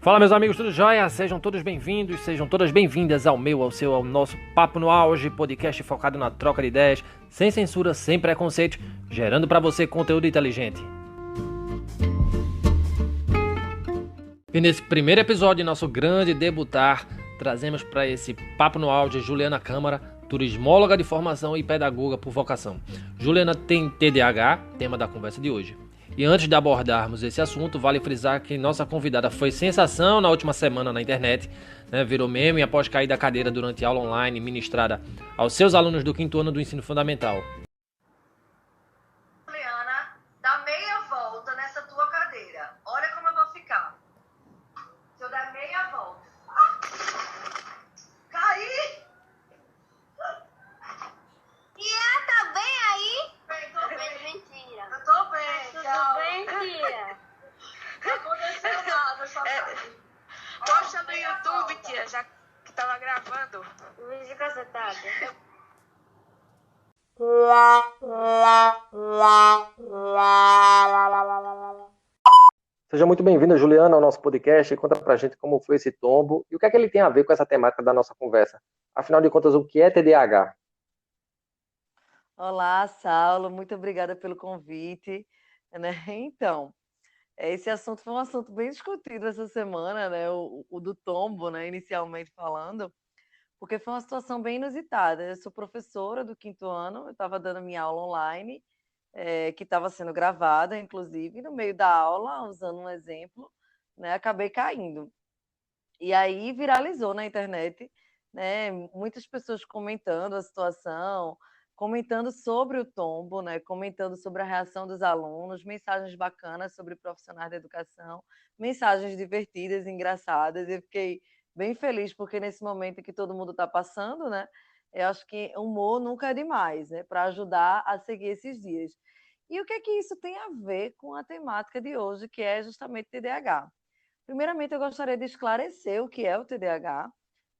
Fala, meus amigos, tudo jóia? Sejam todos bem-vindos, sejam todas bem-vindas ao nosso Papo no Auge, podcast focado na troca de ideias, sem censura, sem preconceito, gerando para você conteúdo inteligente. E nesse primeiro episódio de nosso grande debutar, trazemos para esse Papo no Auge Juliana Câmara, turismóloga de formação e pedagoga por vocação. Juliana tem TDAH, tema da conversa de hoje. E antes de abordarmos esse assunto, vale frisar que nossa convidada foi sensação na última semana na internet, virou meme após cair da cadeira durante aula online ministrada aos seus alunos do 5º ano do ensino fundamental. Juliana, dá meia volta nessa tua cadeira. Olha como eu vou ficar. Se eu der meia volta. Caí! Tia, tá bem aí? Bem, tô bem. Mentira. Eu tô bem, Tudo tchau. bem, tia? Não aconteceu nada, só Posta no YouTube, tia, já que tava gravando. Vídeo cacetado. Seja muito bem-vinda, Juliana, ao nosso podcast. Conta pra gente como foi esse tombo e o que é que ele tem a ver com essa temática da nossa conversa. Afinal de contas, o que é TDAH? Olá, Saulo, muito obrigada pelo convite, né? Então, esse assunto foi um assunto bem discutido essa semana, né? O do tombo, né? Inicialmente falando, porque foi uma situação bem inusitada. Eu sou professora do 5º ano, eu estava dando minha aula online, que estava sendo gravada, inclusive, no meio da aula, usando um exemplo, né? Acabei caindo. E aí viralizou na internet, né? Muitas pessoas comentando a situação, comentando sobre o tombo, né? Comentando sobre a reação dos alunos, mensagens bacanas sobre profissionais da educação, mensagens divertidas, engraçadas. Eu fiquei bem feliz porque nesse momento que todo mundo está passando, né? Eu acho que humor nunca é demais, né? Para ajudar a seguir esses dias. E o que é que isso tem a ver com a temática de hoje, que é justamente TDAH? Primeiramente, eu gostaria de esclarecer o que é o TDAH,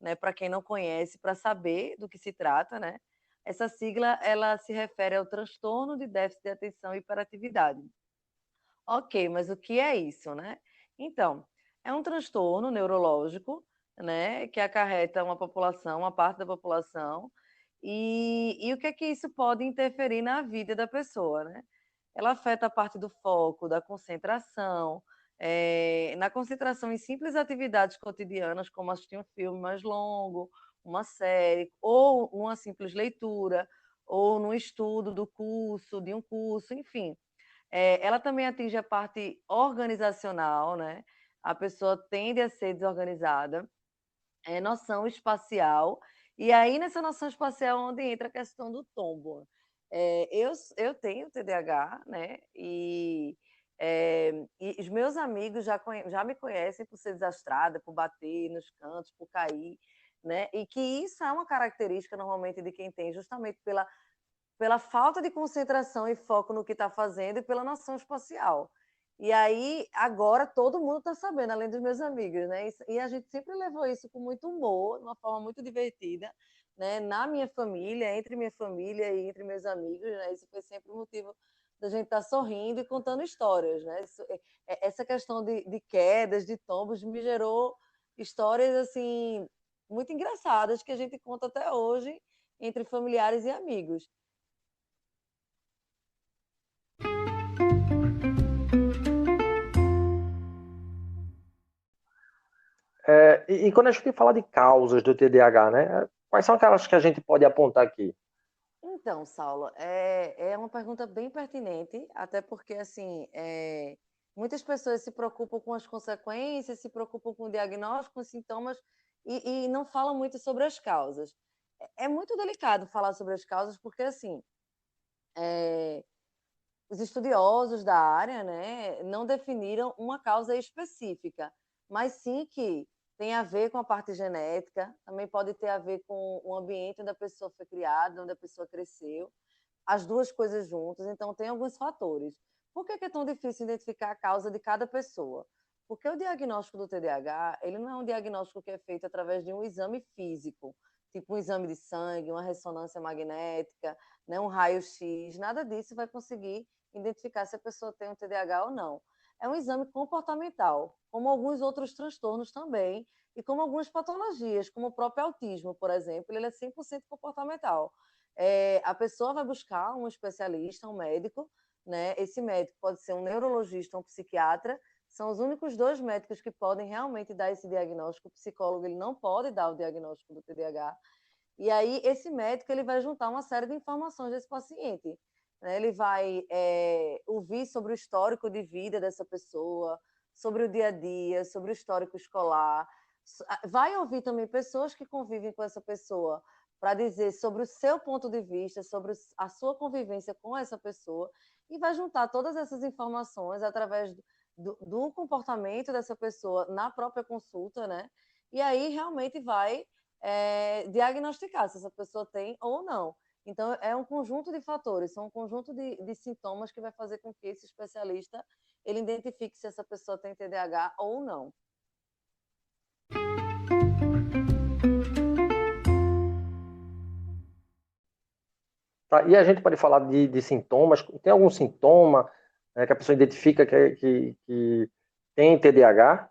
né, para quem não conhece, para saber do que se trata, né? Essa sigla, ela se refere ao transtorno de déficit de atenção e hiperatividade. Ok, mas o que é isso, né? Então, é um transtorno neurológico, né, que acarreta uma parte da população, e o que é que isso pode interferir na vida da pessoa, né? Ela afeta a parte do foco, da concentração, na concentração em simples atividades cotidianas, como assistir um filme mais longo, uma série, ou uma simples leitura, ou no estudo do curso, de um curso, enfim. Ela também atinge a parte organizacional, né? A pessoa tende a ser desorganizada, noção espacial, e aí nessa noção espacial é onde entra a questão do tombo. Eu tenho TDAH, né? E os meus amigos já me conhecem por ser desastrada, por bater nos cantos, por cair, né? E que isso é uma característica normalmente de quem tem, justamente pela falta de concentração e foco no que está fazendo e pela noção espacial. E aí, agora, todo mundo está sabendo, além dos meus amigos, né? E a gente sempre levou isso com muito humor, de uma forma muito divertida, né? Na minha família, entre minha família e entre meus amigos, né? Isso foi sempre o motivo da gente estar sorrindo e contando histórias, né? Essa questão de quedas, de tombos, me gerou histórias, assim, muito engraçadas que a gente conta até hoje entre familiares e amigos. E quando a gente fala de causas do TDAH, quais são aquelas que a gente pode apontar aqui? Então, Saulo, é uma pergunta bem pertinente, até porque, assim, muitas pessoas se preocupam com as consequências, se preocupam com o diagnóstico, com os sintomas, e não falam muito sobre as causas. É muito delicado falar sobre as causas, porque, assim, os estudiosos da área, né, não definiram uma causa específica, mas sim que tem a ver com a parte genética, também pode ter a ver com o ambiente onde a pessoa foi criada, onde a pessoa cresceu, as duas coisas juntas, então tem alguns fatores. Por que é tão difícil identificar a causa de cada pessoa? Porque o diagnóstico do TDAH, ele não é um diagnóstico que é feito através de um exame físico, tipo um exame de sangue, uma ressonância magnética, né, um raio-x, nada disso vai conseguir identificar se a pessoa tem um TDAH ou não. é um exame comportamental, como alguns outros transtornos também, e como algumas patologias, como o próprio autismo, por exemplo, ele é 100% comportamental. A pessoa vai buscar um especialista, um médico, né? Esse médico pode ser um neurologista ou um psiquiatra, são os únicos dois médicos que podem realmente dar esse diagnóstico. O psicólogo ele não pode dar o diagnóstico do TDAH. E aí esse médico ele vai juntar uma série de informações desse paciente, né? Ele vai ouvir sobre o histórico de vida dessa pessoa, sobre o dia a dia, sobre o histórico escolar. Vai ouvir também pessoas que convivem com essa pessoa para dizer sobre o seu ponto de vista, sobre a sua convivência com essa pessoa, e vai juntar todas essas informações através do comportamento dessa pessoa na própria consulta, né? E aí realmente vai diagnosticar se essa pessoa tem ou não. Então, é um conjunto de fatores, são um conjunto de sintomas que vai fazer com que esse especialista ele identifique se essa pessoa tem TDAH ou não. Tá, e a gente pode falar de sintomas? Tem algum sintoma que a pessoa identifica que tem TDAH?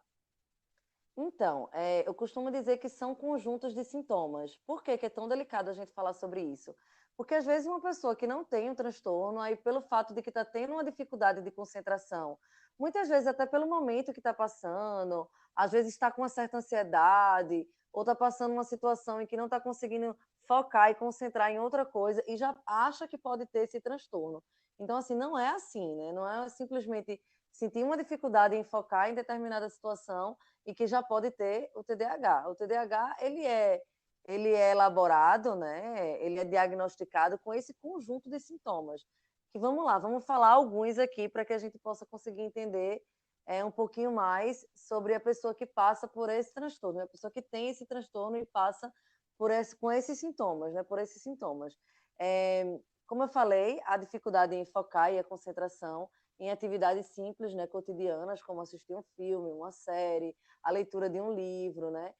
Então, eu costumo dizer que são conjuntos de sintomas. Por que é tão delicado a gente falar sobre isso? Porque às vezes uma pessoa que não tem um transtorno, aí pelo fato de que está tendo uma dificuldade de concentração, muitas vezes até pelo momento que está passando, às vezes está com uma certa ansiedade, ou está passando uma situação em que não está conseguindo focar e concentrar em outra coisa e já acha que pode ter esse transtorno. Então, assim, não é assim, né? Não é simplesmente sentir uma dificuldade em focar em determinada situação e que já pode ter o TDAH. O TDAH, ele é elaborado, né? Ele é diagnosticado com esse conjunto de sintomas. Que vamos lá, vamos falar alguns aqui para que a gente possa conseguir entender um pouquinho mais sobre a pessoa que passa por esse transtorno, a pessoa que tem esse transtorno e passa com esses sintomas, né? Por esses sintomas. Como eu falei, a dificuldade em focar e a concentração em atividades simples, né, cotidianas, como assistir um filme, uma série, a leitura de um livro, né?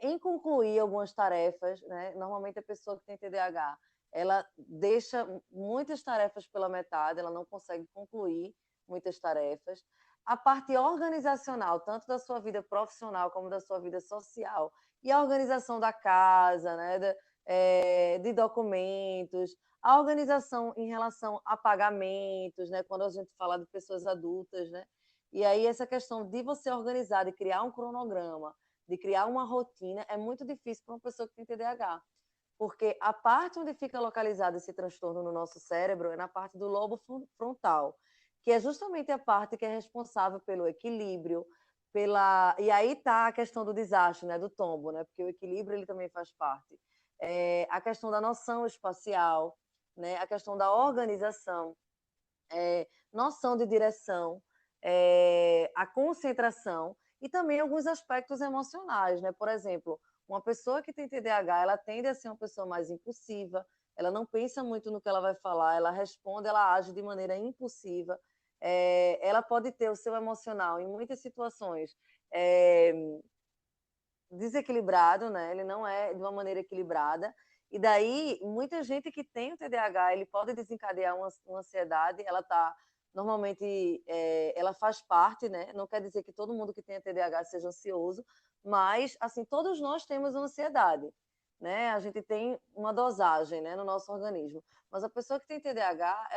Em concluir algumas tarefas, né? Normalmente a pessoa que tem TDAH, ela deixa muitas tarefas pela metade, ela não consegue concluir muitas tarefas. A parte organizacional, tanto da sua vida profissional como da sua vida social, e a organização da casa, né? De documentos, a organização em relação a pagamentos, né? Quando a gente fala de pessoas adultas, né? E aí essa questão de você organizar, de criar um cronograma, de criar uma rotina, é muito difícil para uma pessoa que tem TDAH, porque a parte onde fica localizado esse transtorno no nosso cérebro é na parte do lobo frontal, que é justamente a parte que é responsável pelo equilíbrio, e aí está a questão do desastre, né? Do tombo, né? Porque o equilíbrio ele também faz parte. A questão da noção espacial, né? A questão da organização, noção de direção, a concentração e também alguns aspectos emocionais, né? Por exemplo, uma pessoa que tem TDAH, ela tende a ser uma pessoa mais impulsiva, ela não pensa muito no que ela vai falar, ela responde, ela age de maneira impulsiva, ela pode ter o seu emocional em muitas situações desequilibrado, né? Ele não é de uma maneira equilibrada. E daí, muita gente que tem o TDAH, ele pode desencadear uma ansiedade, ela tá normalmente, ela faz parte, né? Não quer dizer que todo mundo que tem TDAH seja ansioso, mas, assim, todos nós temos ansiedade, né? A gente tem uma dosagem, né, no nosso organismo. Mas a pessoa que tem TDAH,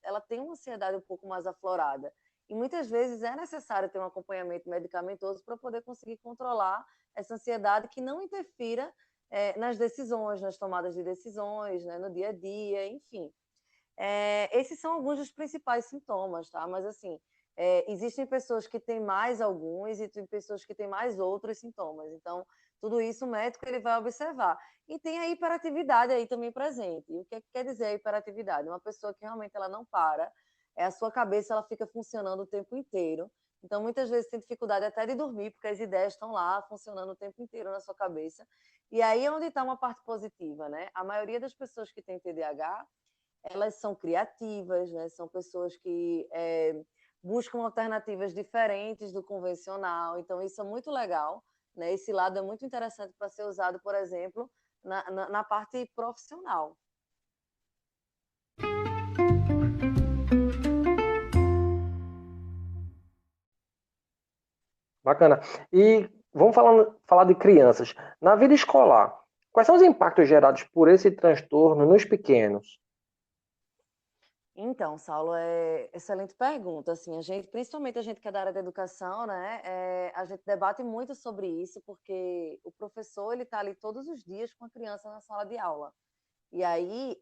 ela tem uma ansiedade um pouco mais aflorada. E muitas vezes é necessário ter um acompanhamento medicamentoso para poder conseguir controlar essa ansiedade que não interfira nas decisões, nas tomadas de decisões, né, no dia a dia, enfim. Esses são alguns dos principais sintomas, tá? Mas, assim, existem pessoas que têm mais alguns e tem pessoas que têm mais outros sintomas. Então, tudo isso o médico ele vai observar. E tem a hiperatividade aí também presente. E o que é que quer dizer a hiperatividade? Uma pessoa que realmente ela não para, a sua cabeça ela fica funcionando o tempo inteiro. Então, muitas vezes tem dificuldade até de dormir, porque as ideias estão lá funcionando o tempo inteiro na sua cabeça. E aí é onde está uma parte positiva, né? A maioria das pessoas que têm TDAH, elas são criativas, né? São pessoas que buscam alternativas diferentes do convencional. Então, isso é muito legal, né? Esse lado é muito interessante para ser usado, por exemplo, na parte profissional. Bacana. E vamos falar de crianças. Na vida escolar, quais são os impactos gerados por esse transtorno nos pequenos? Então, Saulo, excelente pergunta. Assim, principalmente a gente que é da área da educação, né, a gente debate muito sobre isso, porque o professor ele está ali todos os dias com a criança na sala de aula. E aí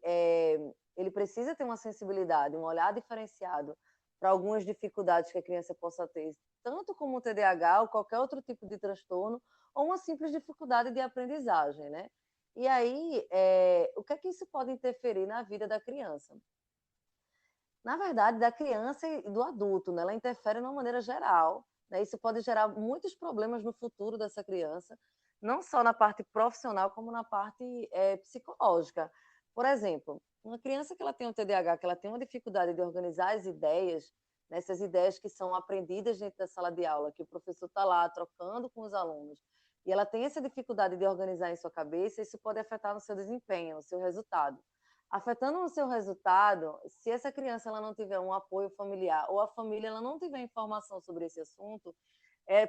ele precisa ter uma sensibilidade, um olhar diferenciado para algumas dificuldades que a criança possa ter, tanto como o TDAH ou qualquer outro tipo de transtorno, ou uma simples dificuldade de aprendizagem, né? E aí, o que é que isso pode interferir na vida da criança? Na verdade, da criança e do adulto, né? Ela interfere de uma maneira geral, né? Isso pode gerar muitos problemas no futuro dessa criança, não só na parte profissional, como na parte psicológica. Por exemplo, uma criança que ela tem um TDAH, que ela tem uma dificuldade de organizar as ideias, né? Essas ideias que são aprendidas dentro da sala de aula, que o professor está lá trocando com os alunos, e ela tem essa dificuldade de organizar em sua cabeça, isso pode afetar no seu desempenho, no seu resultado. Afetando o seu resultado, se essa criança ela não tiver um apoio familiar ou a família ela não tiver informação sobre esse assunto,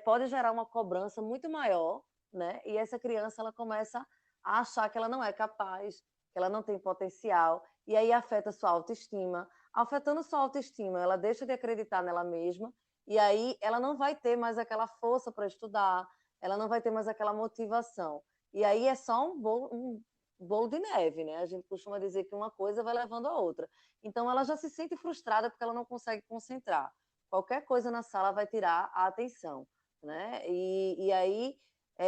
pode gerar uma cobrança muito maior, né? E essa criança ela começa a achar que ela não é capaz, que ela não tem potencial, e aí afeta sua autoestima. Afetando sua autoestima, ela deixa de acreditar nela mesma, e aí ela não vai ter mais aquela força para estudar, ela não vai ter mais aquela motivação. E aí é só um bolo de neve, né? A gente costuma dizer que uma coisa vai levando a outra. Então, ela já se sente frustrada porque ela não consegue concentrar. Qualquer coisa na sala vai tirar a atenção, né? E aí,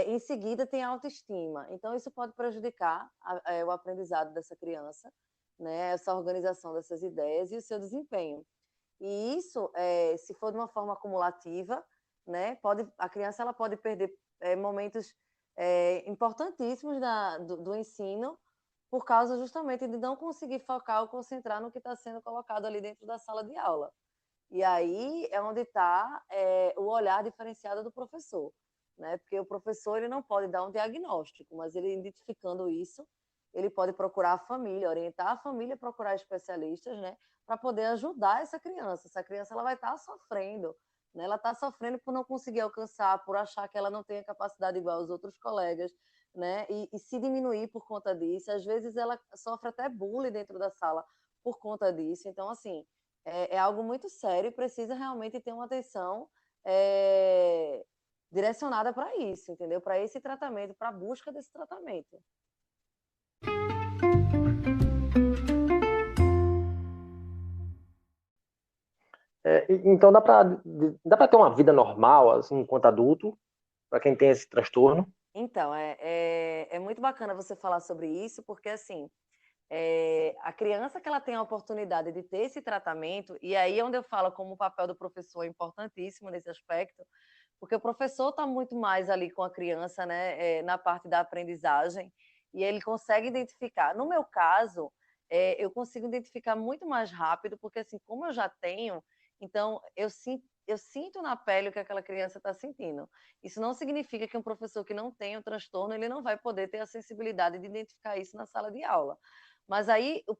em seguida, tem a autoestima. Então, isso pode prejudicar o aprendizado dessa criança, né? Essa organização dessas ideias e o seu desempenho. E isso, se for de uma forma acumulativa, né? A criança ela pode perder momentos importantíssimos do ensino por causa justamente de não conseguir focar ou concentrar no que está sendo colocado ali dentro da sala de aula. E aí é onde está o olhar diferenciado do professor, né? Porque o professor ele não pode dar um diagnóstico, mas ele identificando isso, ele pode procurar a família, orientar a família a procurar especialistas, né? Para poder ajudar essa criança. Essa criança ela vai estar sofrendo, né? Ela está sofrendo por não conseguir alcançar, por achar que ela não tem a capacidade igual aos outros colegas, né? E se diminuir por conta disso. Às vezes ela sofre até bullying dentro da sala por conta disso. Então, assim, é algo muito sério e precisa realmente ter uma atenção direcionada para isso, entendeu? Para esse tratamento, para a busca desse tratamento. Então dá para ter uma vida normal, assim, enquanto adulto, para quem tem esse transtorno? Então, é muito bacana você falar sobre isso, porque, assim, a criança que ela tem a oportunidade de ter esse tratamento, e aí é onde eu falo como o papel do professor é importantíssimo nesse aspecto, porque o professor está muito mais ali com a criança, né, na parte da aprendizagem, e ele consegue identificar. No meu caso, eu consigo identificar muito mais rápido, porque, assim, como eu já tenho, então eu sinto na pele o que aquela criança está sentindo. Isso não significa que um professor que não tem o transtorno, ele não vai poder ter a sensibilidade de identificar isso na sala de aula. Mas aí, a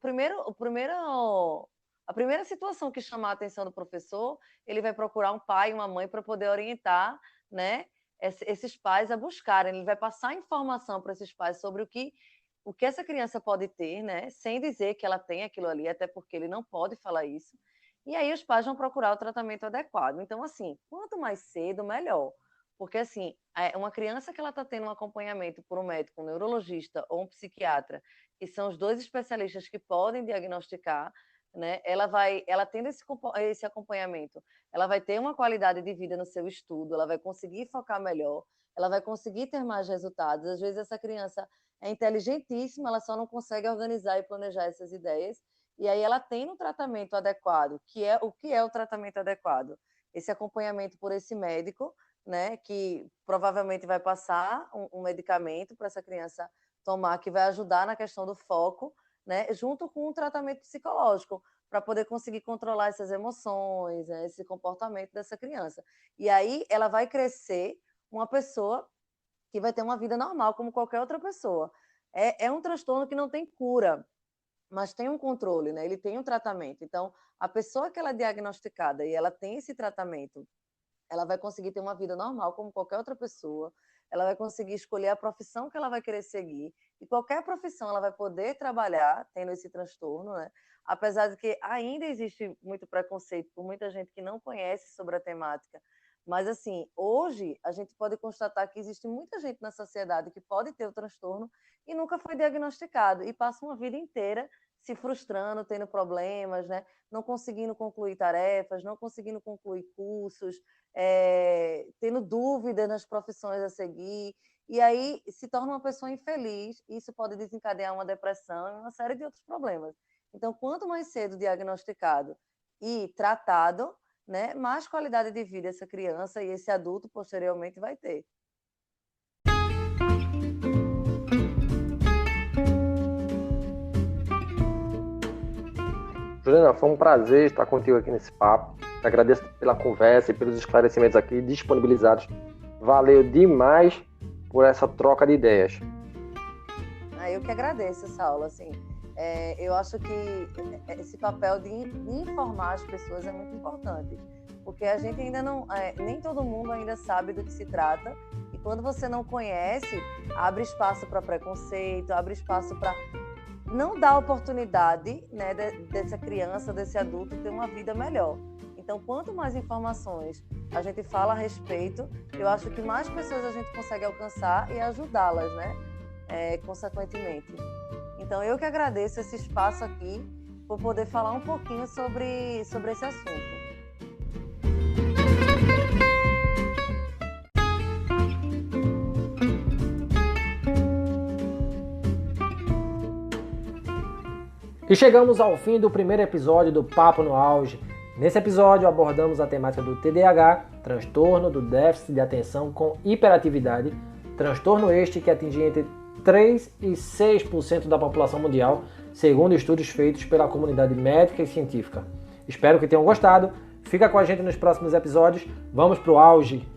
primeira situação que chamar a atenção do professor, ele vai procurar um pai e uma mãe para poder orientar, né, esses pais a buscarem. Ele vai passar informação para esses pais sobre o que essa criança pode ter, né, sem dizer que ela tem aquilo ali, até porque ele não pode falar isso. E aí os pais vão procurar o tratamento adequado. Então, assim, quanto mais cedo, melhor. Porque, assim, uma criança que ela está tendo um acompanhamento por um médico, um neurologista ou um psiquiatra, que são os dois especialistas que podem diagnosticar, né? Ela tendo esse acompanhamento, ela vai ter uma qualidade de vida no seu estudo, ela vai conseguir focar melhor, ela vai conseguir ter mais resultados. Às vezes essa criança é inteligentíssima, ela só não consegue organizar e planejar essas ideias, e aí ela tem um tratamento adequado, o que é o tratamento adequado? Esse acompanhamento por esse médico, né, que provavelmente vai passar um medicamento para essa criança tomar, que vai ajudar na questão do foco, né, junto com um tratamento psicológico, para poder conseguir controlar essas emoções, né, esse comportamento dessa criança. E aí ela vai crescer uma pessoa que vai ter uma vida normal, como qualquer outra pessoa. É um transtorno que não tem cura, mas tem um controle, né? Ele tem um tratamento. Então, a pessoa que ela é diagnosticada e ela tem esse tratamento ela vai conseguir ter uma vida normal como qualquer outra pessoa, ela vai conseguir escolher a profissão que ela vai querer seguir, e qualquer profissão ela vai poder trabalhar tendo esse transtorno, né? Apesar de que ainda existe muito preconceito por muita gente que não conhece sobre a temática, mas assim, hoje a gente pode constatar que existe muita gente na sociedade que pode ter o transtorno e nunca foi diagnosticado, e passa uma vida inteira se frustrando, tendo problemas, né? Não conseguindo concluir tarefas, não conseguindo concluir cursos, tendo dúvidas nas profissões a seguir, e aí se torna uma pessoa infeliz, e isso pode desencadear uma depressão e uma série de outros problemas. Então, quanto mais cedo diagnosticado e tratado, né, mais qualidade de vida essa criança e esse adulto posteriormente vai ter. Juliana, foi um prazer estar contigo aqui nesse papo. Te agradeço pela conversa e pelos esclarecimentos aqui disponibilizados. Valeu demais por essa troca de ideias. Eu que agradeço, Saulo. Assim, eu acho que esse papel de informar as pessoas é muito importante, porque a gente ainda não, nem todo mundo ainda sabe do que se trata, e quando você não conhece, abre espaço para preconceito, abre espaço para não dar oportunidade, né, dessa criança, desse adulto ter uma vida melhor. Então, quanto mais informações a gente fala a respeito, eu acho que mais pessoas a gente consegue alcançar e ajudá-las, né, consequentemente. Então, eu que agradeço esse espaço aqui por poder falar um pouquinho sobre esse assunto. E chegamos ao fim do primeiro episódio do Papo no Auge. Nesse episódio abordamos a temática do TDAH, transtorno do déficit de atenção com hiperatividade, transtorno este que atinge entre 3 e 6% da população mundial, segundo estudos feitos pela comunidade médica e científica. Espero que tenham gostado. Fica com a gente nos próximos episódios. Vamos pro auge!